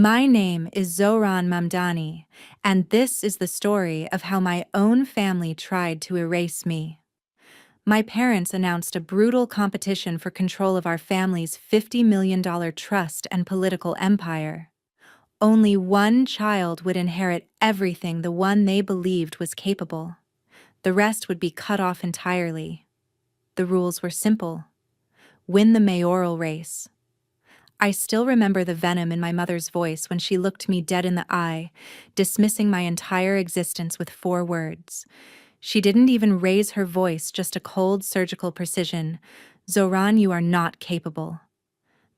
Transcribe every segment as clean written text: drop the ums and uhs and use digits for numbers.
My name is Zohran Mamdani, and this is the story of how my own family tried to erase me. My parents announced a brutal competition for control of our family's $50 million trust and political empire. Only one child would inherit everything, the one they believed was capable. The rest would be cut off entirely. The rules were simple. Win the mayoral race. I still remember the venom in my mother's voice when she looked me dead in the eye, dismissing my entire existence with 4 words. She didn't even raise her voice, just a cold surgical precision. Zohran, you are not capable.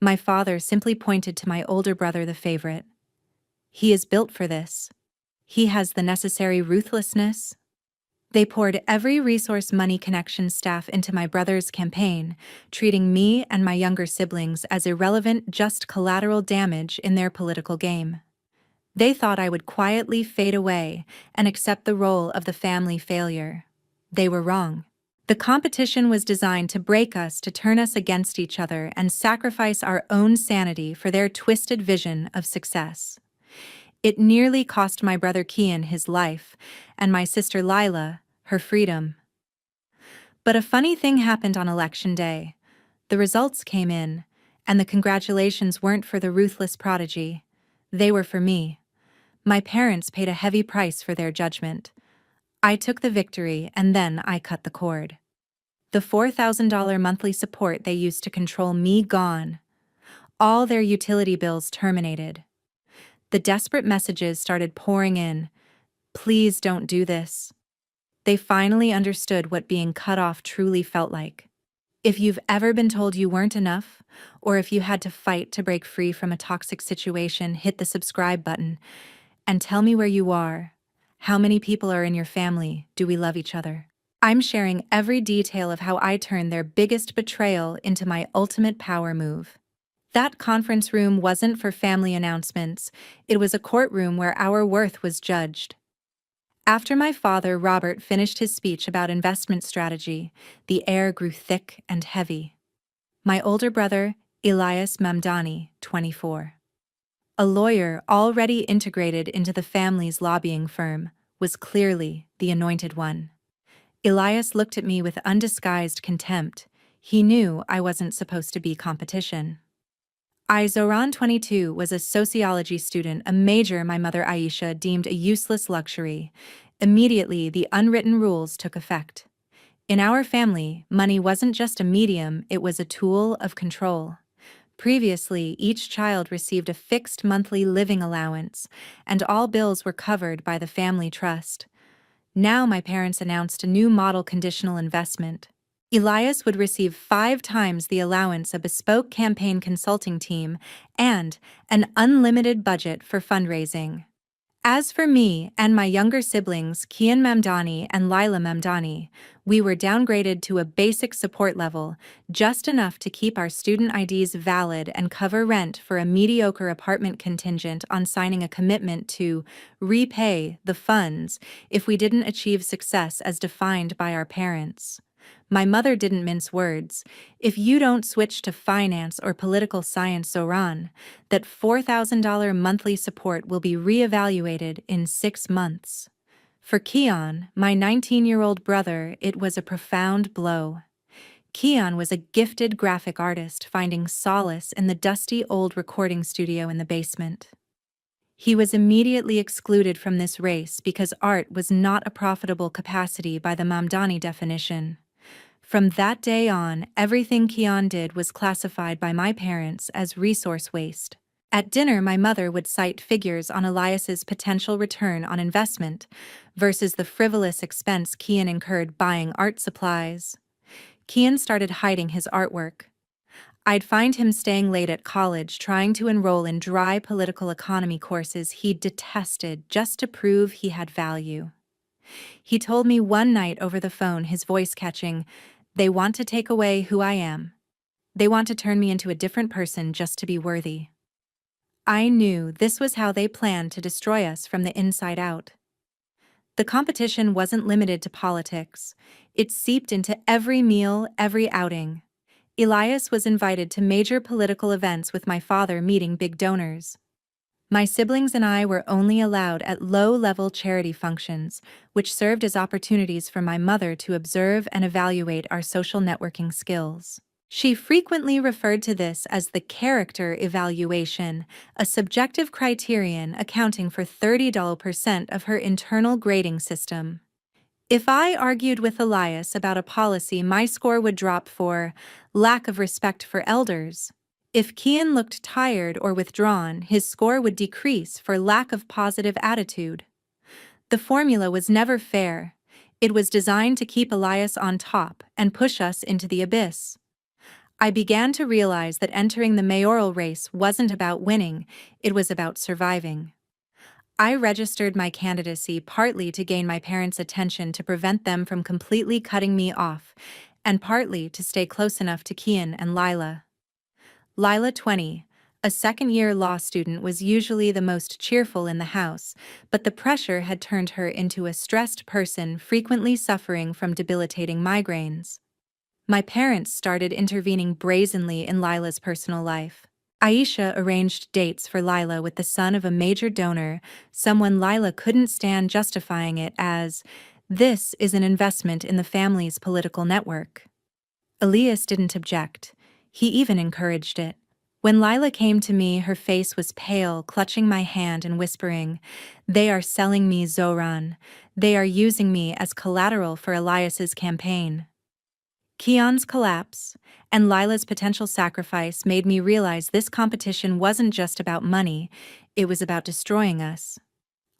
My father simply pointed to my older brother, the favorite. He is built for this. He has the necessary ruthlessness. They poured every resource, money, connection, staff into my brother's campaign, treating me and my younger siblings as irrelevant, just collateral damage in their political game. They thought I would quietly fade away and accept the role of the family failure. They were wrong. The competition was designed to break us, to turn us against each other, and sacrifice our own sanity for their twisted vision of success. It nearly cost my brother Kian his life, and my sister Lila her freedom. But a funny thing happened on election day. The results came in, and the congratulations weren't for the ruthless prodigy. They were for me. My parents paid a heavy price for their judgment. I took the victory, and then I cut the cord. The $4,000 monthly support they used to control me gone. All their utility bills terminated. The desperate messages started pouring in. Please don't do this. They finally understood what being cut off truly felt like. If you've ever been told you weren't enough, or if you had to fight to break free from a toxic situation, hit the subscribe button and tell me where you are. How many people are in your family? Do we love each other? I'm sharing every detail of how I turned their biggest betrayal into my ultimate power move. That conference room wasn't for family announcements. It was a courtroom where our worth was judged. After my father, Robert, finished his speech about investment strategy, the air grew thick and heavy. My older brother, Elias Mamdani, 24, a lawyer already integrated into the family's lobbying firm, was clearly the anointed one. Elias looked at me with undisguised contempt. He knew I wasn't supposed to be competition. Zohran, 22, was a sociology student, a major my mother Aisha deemed a useless luxury. Immediately, the unwritten rules took effect. In our family, money wasn't just a medium, it was a tool of control. Previously, each child received a fixed monthly living allowance, and all bills were covered by the family trust. Now my parents announced a new model: conditional investment. Elias would receive 5 times the allowance, a bespoke campaign consulting team, and an unlimited budget for fundraising. As for me and my younger siblings, Kian Mamdani and Lila Mamdani, we were downgraded to a basic support level, just enough to keep our student IDs valid and cover rent for a mediocre apartment, contingent on signing a commitment to repay the funds if we didn't achieve success as defined by our parents. My mother didn't mince words. If you don't switch to finance or political science, Zohran, that $4,000 monthly support will be reevaluated in 6 months. For Kian, my 19-year-old brother, it was a profound blow. Kian was a gifted graphic artist finding solace in the dusty old recording studio in the basement. He was immediately excluded from this race because art was not a profitable capacity by the Mamdani definition. From that day on, everything Kian did was classified by my parents as resource waste. At dinner, my mother would cite figures on Elias's potential return on investment versus the frivolous expense Kian incurred buying art supplies. Kian started hiding his artwork. I'd find him staying late at college trying to enroll in dry political economy courses he detested just to prove he had value. He told me one night over the phone, his voice catching, "They want to take away who I am. They want to turn me into a different person just to be worthy." I knew this was how they planned to destroy us from the inside out. The competition wasn't limited to politics. It seeped into every meal, every outing. Elias was invited to major political events with my father meeting big donors. My siblings and I were only allowed at low-level charity functions, which served as opportunities for my mother to observe and evaluate our social networking skills. She frequently referred to this as the character evaluation, a subjective criterion accounting for 30% of her internal grading system. If I argued with Elias about a policy, my score would drop for lack of respect for elders. If Kian looked tired or withdrawn, his score would decrease for lack of positive attitude. The formula was never fair. It was designed to keep Elias on top and push us into the abyss. I began to realize that entering the mayoral race wasn't about winning, it was about surviving. I registered my candidacy partly to gain my parents' attention to prevent them from completely cutting me off, and partly to stay close enough to Kian and Lila. Lila, 20, a second-year law student, was usually the most cheerful in the house, but the pressure had turned her into a stressed person frequently suffering from debilitating migraines. My parents started intervening brazenly in Lila's personal life. Aisha arranged dates for Lila with the son of a major donor, someone Lila couldn't stand, justifying it as, "This is an investment in the family's political network." Elias didn't object. He even encouraged it. When Lila came to me, her face was pale, clutching my hand and whispering, "They are selling me, Zohran. They are using me as collateral for Elias's campaign." Kian's collapse and Lila's potential sacrifice made me realize this competition wasn't just about money, it was about destroying us.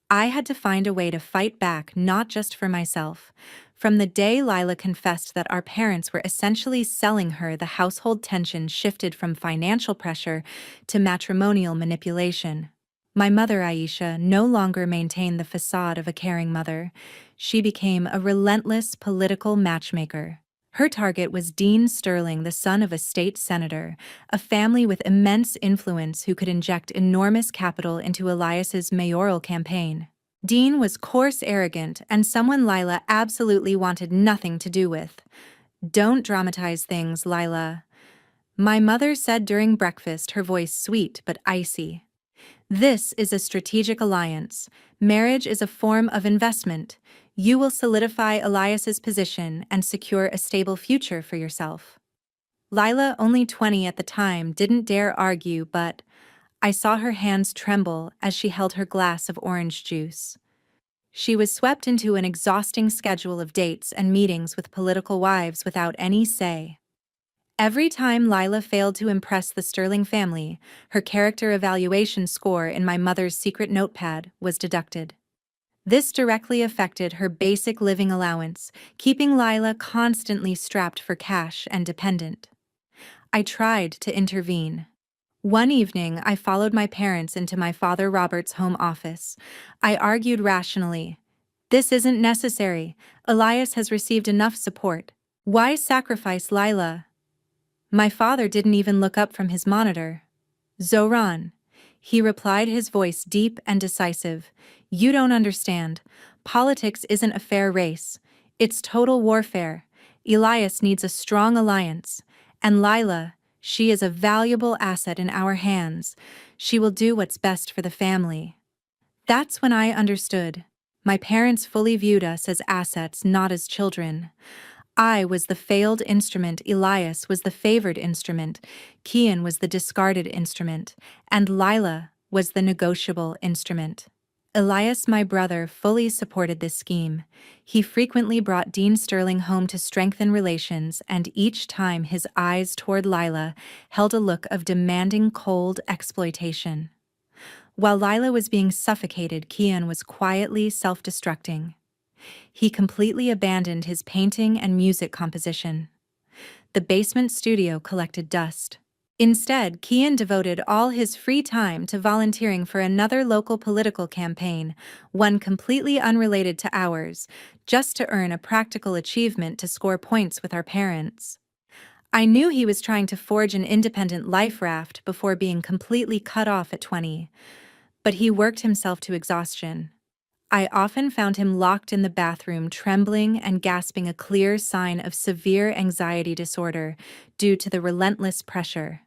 I had to find a way to fight back, not just for myself. From the day Lila confessed that our parents were essentially selling her, the household tension shifted from financial pressure to matrimonial manipulation. My mother, Aisha, no longer maintained the facade of a caring mother. She became a relentless political matchmaker. Her target was Dean Sterling, the son of a state senator, a family with immense influence who could inject enormous capital into Elias's mayoral campaign. Dean was coarse, arrogant, and someone Lila absolutely wanted nothing to do with. "Don't dramatize things, Lila," my mother said during breakfast, her voice sweet but icy. "This is a strategic alliance. Marriage is a form of investment. You will solidify Elias's position and secure a stable future for yourself." Lila, only 20 at the time, didn't dare argue, but I saw her hands tremble as she held her glass of orange juice. She was swept into an exhausting schedule of dates and meetings with political wives without any say. Every time Lila failed to impress the Sterling family, her character evaluation score in my mother's secret notepad was deducted. This directly affected her basic living allowance, keeping Lila constantly strapped for cash and dependent. I tried to intervene. One evening, I followed my parents into my father Robert's home office. I argued rationally. "This isn't necessary. Elias has received enough support. Why sacrifice Lila?" My father didn't even look up from his monitor. "Zohran," he replied, his voice deep and decisive, "you don't understand. Politics isn't a fair race. It's total warfare. Elias needs a strong alliance. And Lila, she is a valuable asset in our hands. She will do what's best for the family." That's when I understood. My parents fully viewed us as assets, not as children. I was the failed instrument, Elias was the favored instrument, Kian was the discarded instrument, and Lila was the negotiable instrument. Elias, my brother, fully supported this scheme. He frequently brought Dean Sterling home to strengthen relations, and each time his eyes toward Lila held a look of demanding, cold exploitation. While Lila was being suffocated, Kian was quietly self-destructing. He completely abandoned his painting and music composition. The basement studio collected dust. Instead, Kian devoted all his free time to volunteering for another local political campaign, one completely unrelated to ours, just to earn a practical achievement to score points with our parents. I knew he was trying to forge an independent life raft before being completely cut off at 20, but he worked himself to exhaustion. I often found him locked in the bathroom, trembling and gasping, a clear sign of severe anxiety disorder due to the relentless pressure.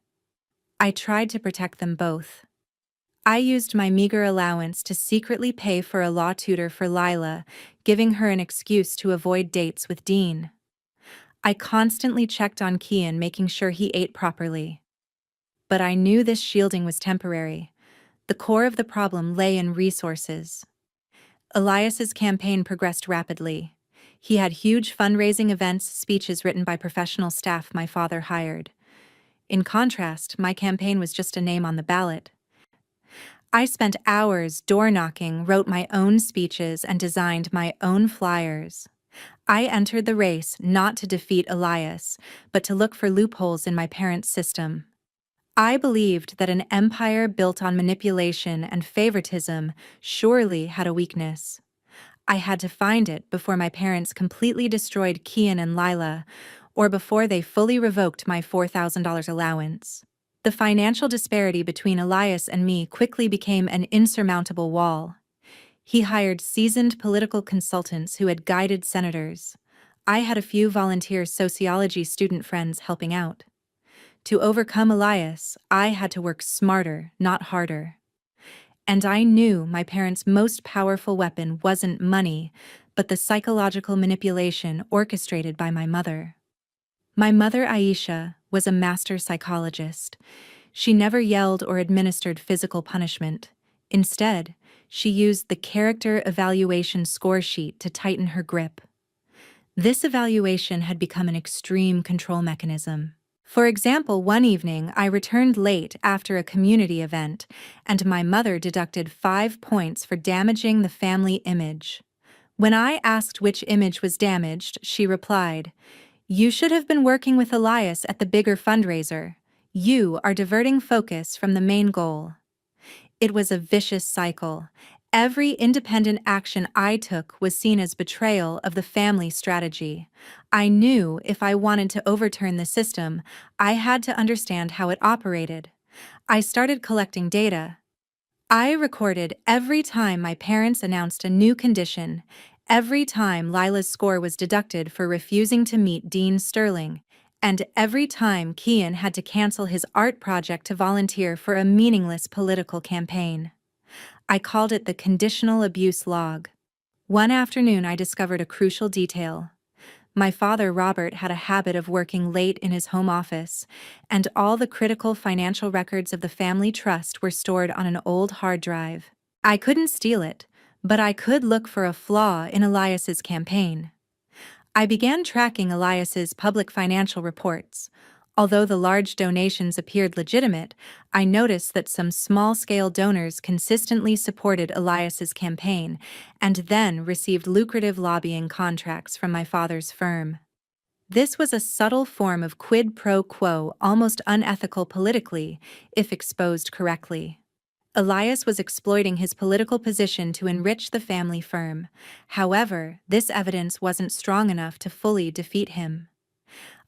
I tried to protect them both. I used my meager allowance to secretly pay for a law tutor for Lila, giving her an excuse to avoid dates with Dean. I constantly checked on Kian, making sure he ate properly. But I knew this shielding was temporary. The core of the problem lay in resources. Elias's campaign progressed rapidly. He had huge fundraising events, speeches written by professional staff my father hired. In contrast, my campaign was just a name on the ballot. I spent hours door-knocking, wrote my own speeches, and designed my own flyers. I entered the race not to defeat Elias, but to look for loopholes in my parents' system. I believed that an empire built on manipulation and favoritism surely had a weakness. I had to find it before my parents completely destroyed Kian and Lila, or before they fully revoked my $4,000 allowance. The financial disparity between Elias and me quickly became an insurmountable wall. He hired seasoned political consultants who had guided senators. I had a few volunteer sociology student friends helping out. To overcome Elias, I had to work smarter, not harder. And I knew my parents' most powerful weapon wasn't money, but the psychological manipulation orchestrated by my mother. My mother, Aisha, was a master psychologist. She never yelled or administered physical punishment. Instead, she used the character evaluation score sheet to tighten her grip. This evaluation had become an extreme control mechanism. For example, one evening I returned late after a community event, and my mother deducted 5 points for damaging the family image. When I asked which image was damaged, she replied, "You should have been working with Elias at the bigger fundraiser. You are diverting focus from the main goal." It was a vicious cycle. Every independent action I took was seen as betrayal of the family strategy. I knew if I wanted to overturn the system, I had to understand how it operated. I started collecting data. I recorded every time my parents announced a new condition, every time Lila's score was deducted for refusing to meet Dean Sterling, and every time Kian had to cancel his art project to volunteer for a meaningless political campaign. I called it the conditional abuse log. One afternoon I discovered a crucial detail. My father, Robert, had a habit of working late in his home office, and all the critical financial records of the family trust were stored on an old hard drive. I couldn't steal it, but I could look for a flaw in Elias's campaign. I began tracking Elias's public financial reports. Although the large donations appeared legitimate, I noticed that some small-scale donors consistently supported Elias's campaign and then received lucrative lobbying contracts from my father's firm. This was a subtle form of quid pro quo, almost unethical politically, if exposed correctly. Elias was exploiting his political position to enrich the family firm. However, this evidence wasn't strong enough to fully defeat him.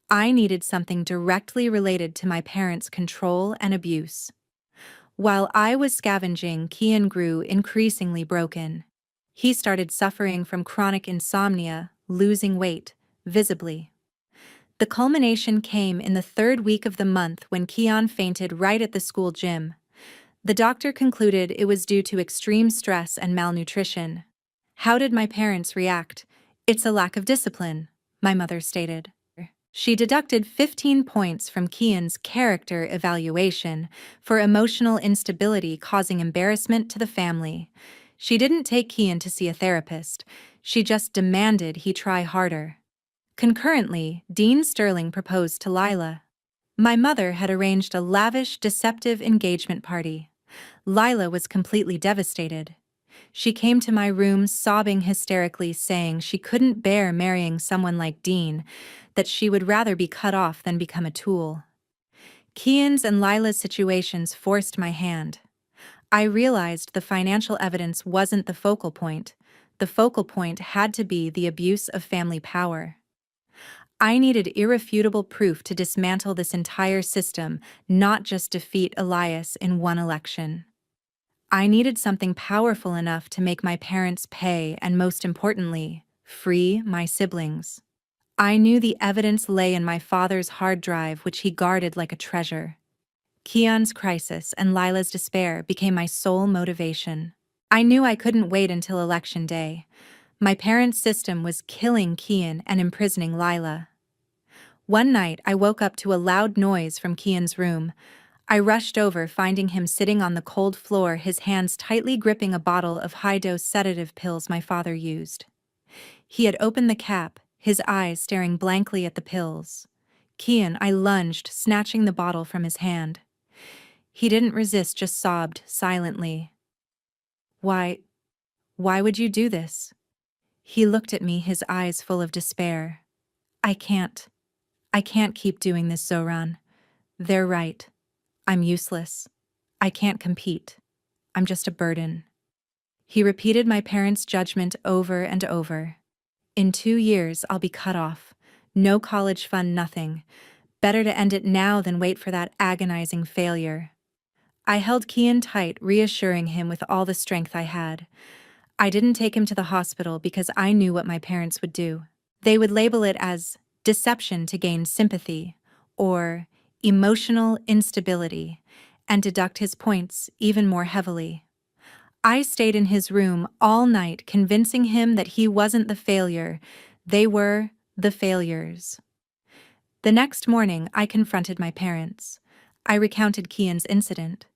I needed something directly related to my parents' control and abuse. While I was scavenging, Kian grew increasingly broken. He started suffering from chronic insomnia, losing weight, visibly. The culmination came in the 3rd week of the month when Kian fainted right at the school gym. The doctor concluded it was due to extreme stress and malnutrition. How did my parents react? "It's a lack of discipline," my mother stated. She deducted 15 points from Kian's character evaluation for emotional instability causing embarrassment to the family. She didn't take Kian to see a therapist. She just demanded he try harder. Concurrently, Dean Sterling proposed to Lila. My mother had arranged a lavish, deceptive engagement party. Lila was completely devastated. She came to my room sobbing hysterically, saying she couldn't bear marrying someone like Dean, that she would rather be cut off than become a tool. Kian's and Lila's situations forced my hand. I realized the financial evidence wasn't the focal point. The focal point had to be the abuse of family power. I needed irrefutable proof to dismantle this entire system, not just defeat Elias in one election. I needed something powerful enough to make my parents pay and, most importantly, free my siblings. I knew the evidence lay in my father's hard drive, which he guarded like a treasure. Kian's crisis and Lila's despair became my sole motivation. I knew I couldn't wait until election day. My parents' system was killing Kian and imprisoning Lila. One night, I woke up to a loud noise from Kian's room. I rushed over, finding him sitting on the cold floor, his hands tightly gripping a bottle of high-dose sedative pills my father used. He had opened the cap, his eyes staring blankly at the pills. Kian, I lunged, snatching the bottle from his hand. He didn't resist, just sobbed, silently. Why would you do this? He looked at me, his eyes full of despair. I can't keep doing this, Zohran. They're right. I'm useless. I can't compete. I'm just a burden. He repeated my parents' judgment over and over. In 2 years, I'll be cut off. No college fund, nothing. Better to end it now than wait for that agonizing failure. I held Kian tight, reassuring him with all the strength I had. I didn't take him to the hospital because I knew what my parents would do. They would label it as deception to gain sympathy, or emotional instability, and deduct his points even more heavily. I stayed in his room all night, convincing him that he wasn't the failure, they were the failures. The next morning, I confronted my parents. I recounted Kian's incident.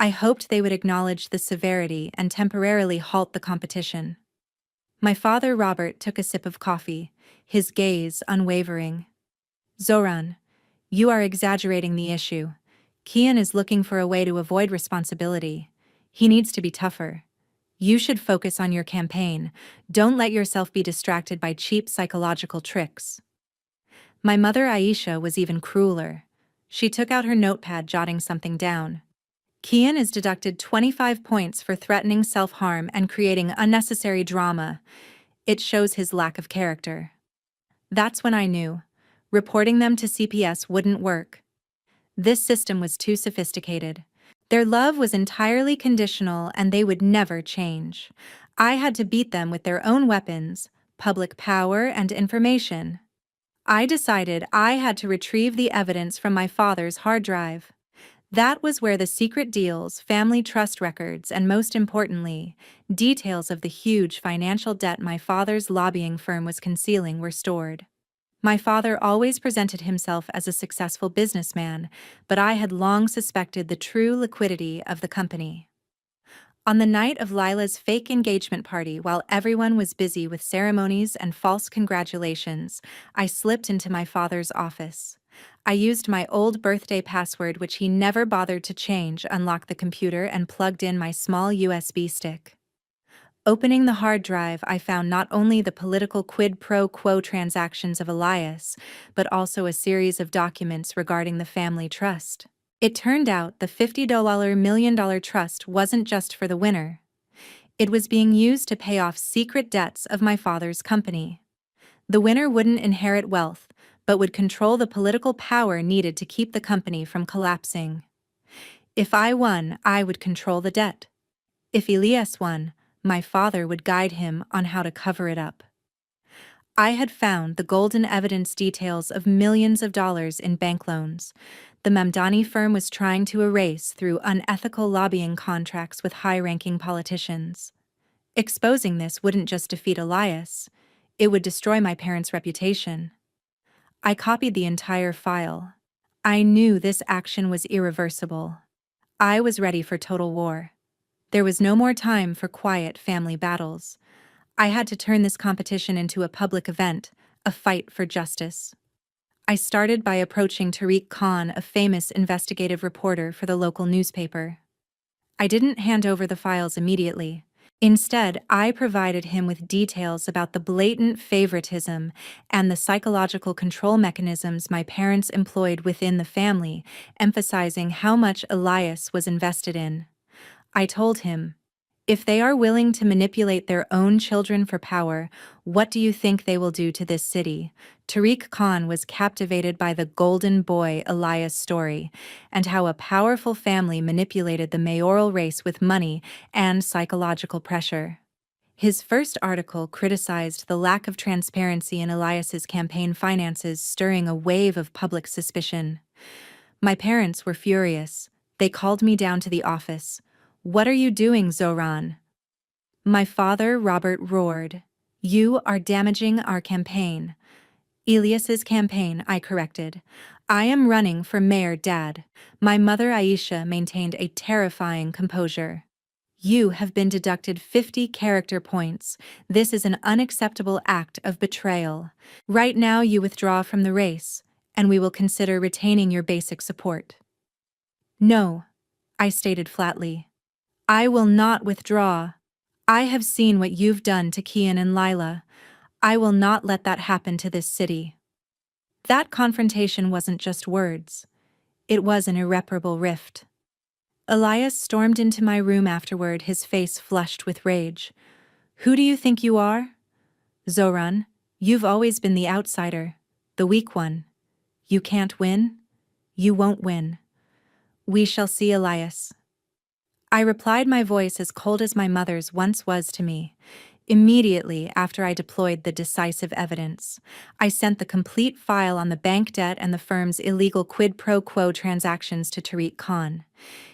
I hoped they would acknowledge the severity and temporarily halt the competition. My father, Robert, took a sip of coffee, his gaze unwavering. Zohran, you are exaggerating the issue. Kian is looking for a way to avoid responsibility. He needs to be tougher. You should focus on your campaign. Don't let yourself be distracted by cheap psychological tricks. My mother, Aisha, was even crueler. She took out her notepad, jotting something down. Kian is deducted 25 points for threatening self-harm and creating unnecessary drama. It shows his lack of character. That's when I knew. Reporting them to CPS wouldn't work. This system was too sophisticated. Their love was entirely conditional and they would never change. I had to beat them with their own weapons, public power and information. I decided I had to retrieve the evidence from my father's hard drive. That was where the secret deals, family trust records, and most importantly, details of the huge financial debt my father's lobbying firm was concealing were stored. My father always presented himself as a successful businessman, but I had long suspected the true liquidity of the company. On the night of Lila's fake engagement party, while everyone was busy with ceremonies and false congratulations, I slipped into my father's office. I used my old birthday password, which he never bothered to change, unlocked the computer, and plugged in my small USB stick. Opening the hard drive, I found not only the political quid pro quo transactions of Elias, but also a series of documents regarding the family trust. It turned out the $50 million trust wasn't just for the winner. It was being used to pay off secret debts of my father's company. The winner wouldn't inherit wealth, but would control the political power needed to keep the company from collapsing. If I won, I would control the debt. If Elias won, my father would guide him on how to cover it up. I had found the golden evidence details of millions of dollars in bank loans. The Mamdani firm was trying to erase through unethical lobbying contracts with high-ranking politicians. Exposing this wouldn't just defeat Elias, it would destroy my parents' reputation. I copied the entire file. I knew this action was irreversible. I was ready for total war. There was no more time for quiet family battles. I had to turn this competition into a public event, a fight for justice. I started by approaching Tariq Khan, a famous investigative reporter for the local newspaper. I didn't hand over the files immediately. Instead, I provided him with details about the blatant favoritism and the psychological control mechanisms my parents employed within the family, emphasizing how much Elias was invested in. I told him, if they are willing to manipulate their own children for power, what do you think they will do to this city? Tariq Khan was captivated by the golden boy Elias story and how a powerful family manipulated the mayoral race with money and psychological pressure. His first article criticized the lack of transparency in Elias's campaign finances, stirring a wave of public suspicion. My parents were furious. They called me down to the office. "What are you doing, Zohran?" My father, Robert, roared. "You are damaging our campaign." Elias's campaign, I corrected. "I am running for mayor, Dad." My mother, Aisha, maintained a terrifying composure. "You have been deducted 50 character points. This is an unacceptable act of betrayal. Right now you withdraw from the race, and we will consider retaining your basic support." "No," I stated flatly. "I will not withdraw. I have seen what you've done to Kian and Lila. I will not let that happen to this city." That confrontation wasn't just words. It was an irreparable rift. Elias stormed into my room afterward, his face flushed with rage. "Who do you think you are? Zohran, you've always been the outsider, the weak one. You can't win. You won't win. We shall see, Elias." I replied, my voice as cold as my mother's once was to me. Immediately after I deployed the decisive evidence, I sent the complete file on the bank debt and the firm's illegal quid pro quo transactions to Tariq Khan.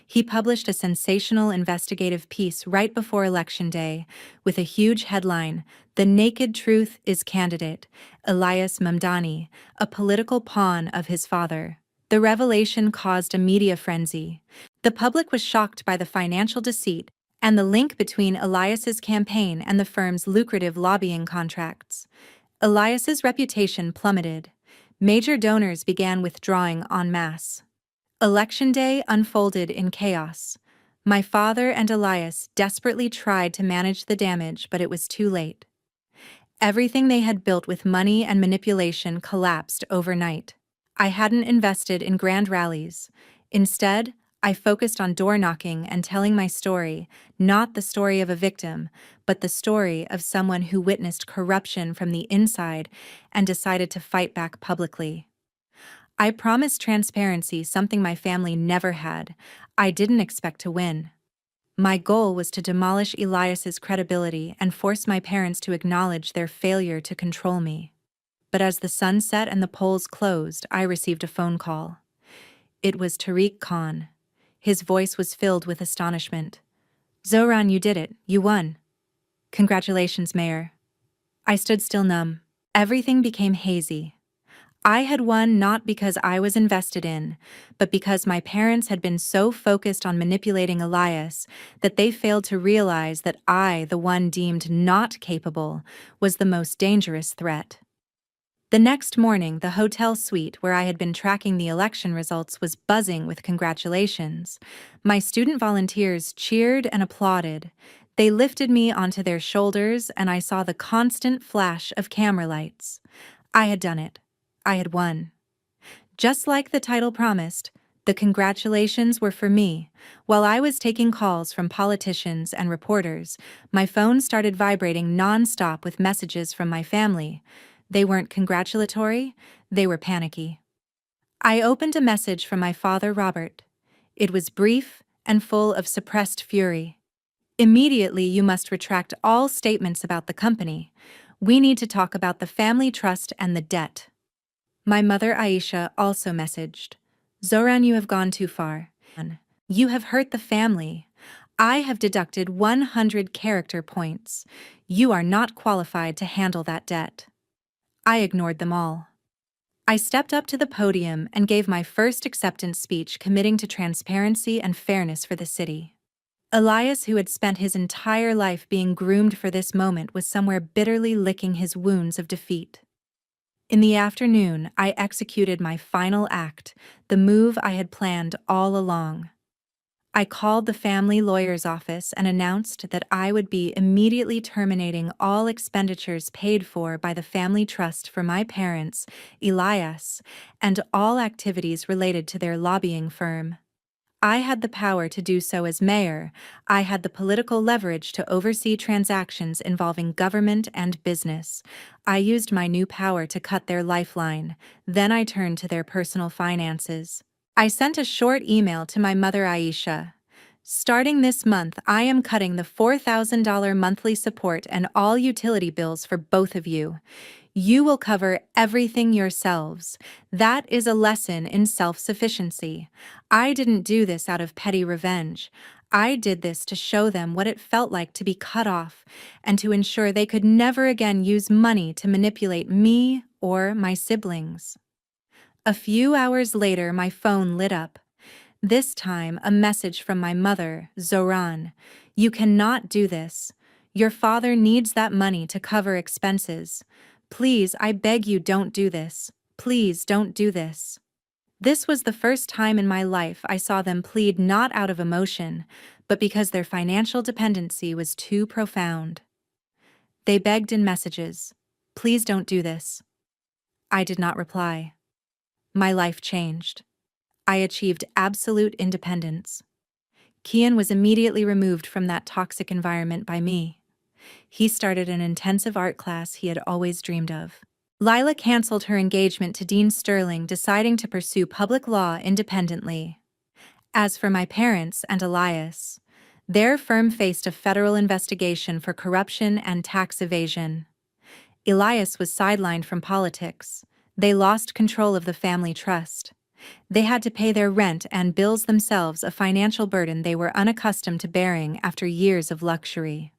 He published a sensational investigative piece right before Election Day, with a huge headline, "The Naked Truth is Candidate, Elias Mamdani, a political pawn of his father." The revelation caused a media frenzy. The public was shocked by the financial deceit and the link between Elias's campaign and the firm's lucrative lobbying contracts. Elias's reputation plummeted. Major donors began withdrawing en masse. Election Day unfolded in chaos. My father and Elias desperately tried to manage the damage, but it was too late. Everything they had built with money and manipulation collapsed overnight. I hadn't invested in grand rallies. Instead, I focused on door-knocking and telling my story, not the story of a victim, but the story of someone who witnessed corruption from the inside and decided to fight back publicly. I promised transparency, something my family never had. I didn't expect to win. My goal was to demolish Elias's credibility and force my parents to acknowledge their failure to control me. But as the sun set and the polls closed, I received a phone call. It was Tariq Khan. His voice was filled with astonishment. "Zohran, you did it. You won." "Congratulations, Mayor." I stood still, numb. Everything became hazy. I had won not because I was invested in, but because my parents had been so focused on manipulating Elias that they failed to realize that I, the one deemed not capable, was the most dangerous threat. The next morning, the hotel suite where I had been tracking the election results was buzzing with congratulations. My student volunteers cheered and applauded. They lifted me onto their shoulders, and I saw the constant flash of camera lights. I had done it. I had won. Just like the title promised, the congratulations were for me. While I was taking calls from politicians and reporters, my phone started vibrating non-stop with messages from my family. They weren't congratulatory, they were panicky. I opened a message from my father, Robert. It was brief and full of suppressed fury. "Immediately, you must retract all statements about the company. We need to talk about the family trust and the debt." My mother, Aisha, also messaged. "Zohran, you have gone too far. You have hurt the family. I have deducted 100 character points. You are not qualified to handle that debt." I ignored them all. I stepped up to the podium and gave my first acceptance speech, committing to transparency and fairness for the city. Elias, who had spent his entire life being groomed for this moment, was somewhere bitterly licking his wounds of defeat. In the afternoon, I executed my final act, the move I had planned all along. I called the family lawyer's office and announced that I would be immediately terminating all expenditures paid for by the family trust for my parents, Elias, and all activities related to their lobbying firm. I had the power to do so as mayor. I had the political leverage to oversee transactions involving government and business. I used my new power to cut their lifeline. Then I turned to their personal finances. I sent a short email to my mother, Aisha. Starting this month, I am cutting the $4,000 monthly support and all utility bills for both of you. You will cover everything yourselves. That is a lesson in self-sufficiency. I didn't do this out of petty revenge. I did this to show them what it felt like to be cut off and to ensure they could never again use money to manipulate me or my siblings. A few hours later, my phone lit up. This time, a message from my mother, Zohran. You cannot do this. Your father needs that money to cover expenses. Please, I beg you, don't do this. Please don't do this. This was the first time in my life I saw them plead not out of emotion, but because their financial dependency was too profound. They begged in messages, "Please don't do this." I did not reply. My life changed. I achieved absolute independence. Kian was immediately removed from that toxic environment by me. He started an intensive art class he had always dreamed of. Lila canceled her engagement to Dean Sterling, deciding to pursue public law independently. As for my parents and Elias, their firm faced a federal investigation for corruption and tax evasion. Elias was sidelined from politics. They lost control of the family trust. They had to pay their rent and bills themselves, a financial burden they were unaccustomed to bearing after years of luxury.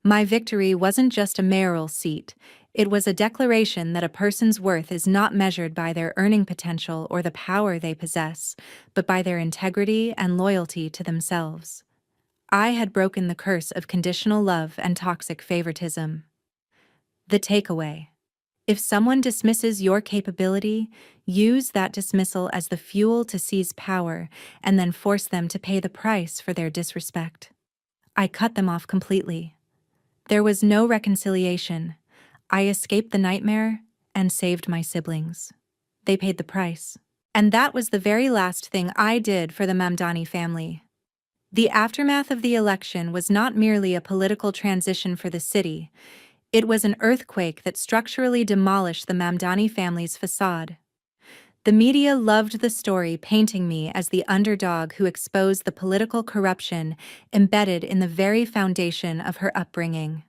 My victory wasn't just a mayoral seat, it was a declaration that a person's worth is not measured by their earning potential or the power they possess, but by their integrity and loyalty to themselves. I had broken the curse of conditional love and toxic favoritism. The takeaway: if someone dismisses your capability, use that dismissal as the fuel to seize power and then force them to pay the price for their disrespect. I cut them off completely. There was no reconciliation. I escaped the nightmare and saved my siblings. They paid the price. And that was the very last thing I did for the Mamdani family. The aftermath of the election was not merely a political transition for the city. It was an earthquake that structurally demolished the Mamdani family's facade. The media loved the story, painting me as the underdog who exposed the political corruption embedded in the very foundation of her upbringing.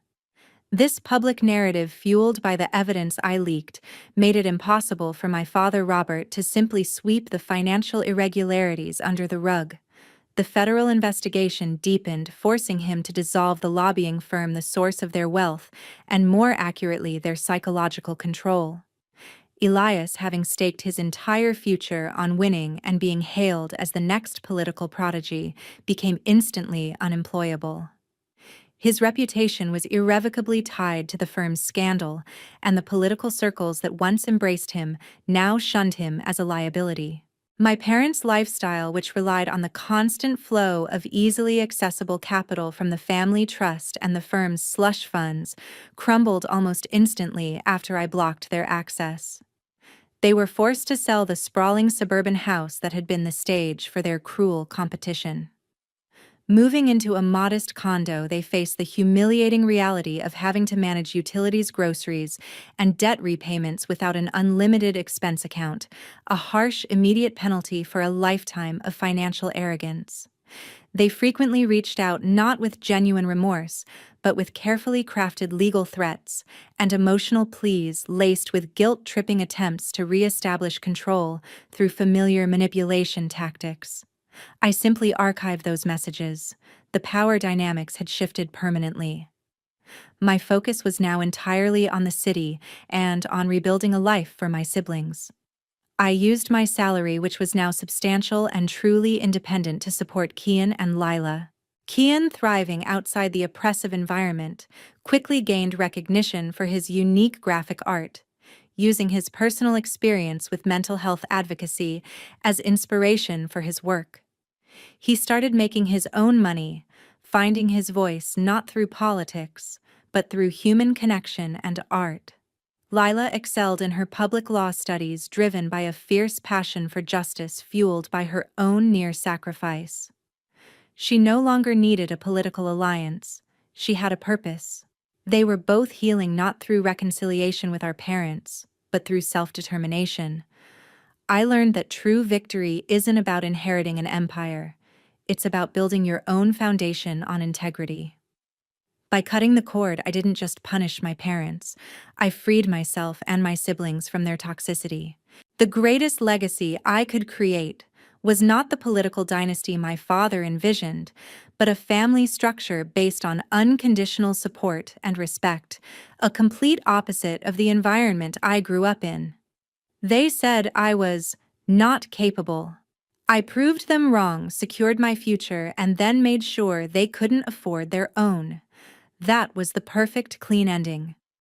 This public narrative, fueled by the evidence I leaked, made it impossible for my father Robert to simply sweep the financial irregularities under the rug. The federal investigation deepened, forcing him to dissolve the lobbying firm the source of their wealth, and more accurately, their psychological control. Elias, having staked his entire future on winning and being hailed as the next political prodigy, became instantly unemployable. His reputation was irrevocably tied to the firm's scandal, and the political circles that once embraced him now shunned him as a liability. My parents' lifestyle, which relied on the constant flow of easily accessible capital from the family trust and the firm's slush funds, crumbled almost instantly after I blocked their access. They were forced to sell the sprawling suburban house that had been the stage for their cruel competition. Moving into a modest condo, they faced the humiliating reality of having to manage utilities, groceries, and debt repayments without an unlimited expense account, a harsh, immediate penalty for a lifetime of financial arrogance. They frequently reached out not with genuine remorse, but with carefully crafted legal threats and emotional pleas laced with guilt-tripping attempts to re-establish control through familiar manipulation tactics. I simply archived those messages. The power dynamics had shifted permanently. My focus was now entirely on the city and on rebuilding a life for my siblings. I used my salary, which was now substantial and truly independent, to support Kian and Lila. Kian, thriving outside the oppressive environment, quickly gained recognition for his unique graphic art, using his personal experience with mental health advocacy as inspiration for his work. He started making his own money, finding his voice not through politics, but through human connection and art. Lila excelled in her public law studies, driven by a fierce passion for justice fueled by her own near sacrifice. She no longer needed a political alliance. She had a purpose. They were both healing not through reconciliation with our parents, but through self-determination. I learned that true victory isn't about inheriting an empire. it's about building your own foundation on integrity. By cutting the cord, I didn't just punish my parents. I freed myself and my siblings from their toxicity. The greatest legacy I could create was not the political dynasty my father envisioned, but a family structure based on unconditional support and respect, a complete opposite of the environment I grew up in. They said I was not capable. I proved them wrong, secured my future, and then made sure they couldn't afford their own. That was the perfect clean ending.